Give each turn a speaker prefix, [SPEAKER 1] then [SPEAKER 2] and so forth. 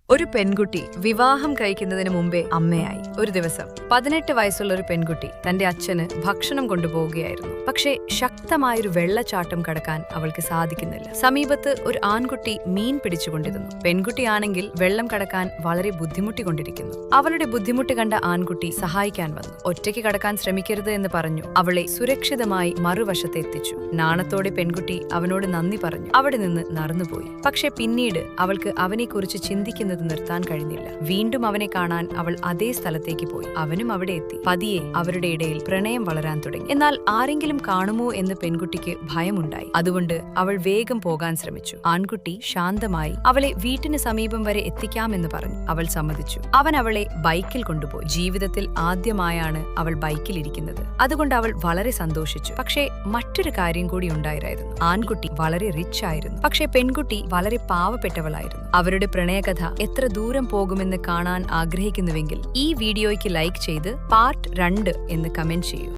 [SPEAKER 1] ഒരു പെൺകുട്ടി വിവാഹം കഴിക്കുന്നതിന് മുമ്പേ അമ്മയായി. ഒരു ദിവസം 18 വയസ്സുള്ള ഒരു പെൺകുട്ടി തന്റെ അച്ഛന് ഭക്ഷണം കൊണ്ടുപോവുകയായിരുന്നു. പക്ഷേ ശക്തമായൊരു വെള്ളച്ചാട്ടം കടക്കാൻ അവൾക്ക് സാധിക്കുന്നില്ല. സമീപത്ത് ഒരു ആൺകുട്ടി മീൻ പിടിച്ചുകൊണ്ടിരുന്നു. പെൺകുട്ടിയാണെങ്കിൽ വെള്ളം കടക്കാൻ വളരെ ബുദ്ധിമുട്ടിക്കൊണ്ടിരിക്കുന്നു. അവളുടെ ബുദ്ധിമുട്ട് കണ്ട ആൺകുട്ടി സഹായിക്കാൻ വന്നു. ഒറ്റയ്ക്ക് കടക്കാൻ ശ്രമിക്കരുത് എന്ന് പറഞ്ഞു അവളെ സുരക്ഷിതമായി മറുവശത്ത് എത്തിച്ചു. നാണത്തോടെ പെൺകുട്ടി അവനോട് നന്ദി പറഞ്ഞു അവിടെ നിന്ന് നടന്നുപോയി. പക്ഷെ പിന്നീട് അവൾക്ക് അവനെക്കുറിച്ച് ചിന്തിക്കുന്നത് നിർത്താൻ കഴിഞ്ഞില്ല. വീണ്ടും അവനെ കാണാൻ അവൾ അതേ സ്ഥലത്തേക്ക് പോയി. അവനും അവിടെ എത്തി. പതിയെ അവരുടെ ഇടയിൽ പ്രണയം വളരാൻ തുടങ്ങി. എന്നാൽ ആരെങ്കിലും കാണുമോ എന്ന് പെൺകുട്ടിക്ക് ഭയമുണ്ടായി. അതുകൊണ്ട് അവൾ വേഗം പോകാൻ ശ്രമിച്ചു. ആൺകുട്ടി ശാന്തമായി അവളെ വീട്ടിന് സമീപം വരെ എത്തിക്കാമെന്ന് പറഞ്ഞു. അവൾ സമ്മതിച്ചു. അവൻ അവളെ ബൈക്കിൽ കൊണ്ടുപോയി. ജീവിതത്തിൽ ആദ്യമായാണ് അവൾ ബൈക്കിൽ ഇരിക്കുന്നത്. അതുകൊണ്ട് അവൾ വളരെ സന്തോഷിച്ചു. പക്ഷേ മറ്റൊരു കാര്യം കൂടി ഉണ്ടായിരുന്നു. ആൺകുട്ടി വളരെ റിച്ച് ആയിരുന്നു. പക്ഷേ പെൺകുട്ടി വളരെ പാവപ്പെട്ടവളായിരുന്നു. അവരുടെ പ്രണയകഥ എത്ര ദൂരം പോകുമെന്ന് കാണാൻ ആഗ്രഹിക്കുന്നുവെങ്കിൽ ഈ വീഡിയോയ്ക്ക് ലൈക്ക് ചെയ്ത് പാർട്ട് 2 എന്ന് കമന്റ് ചെയ്യൂ.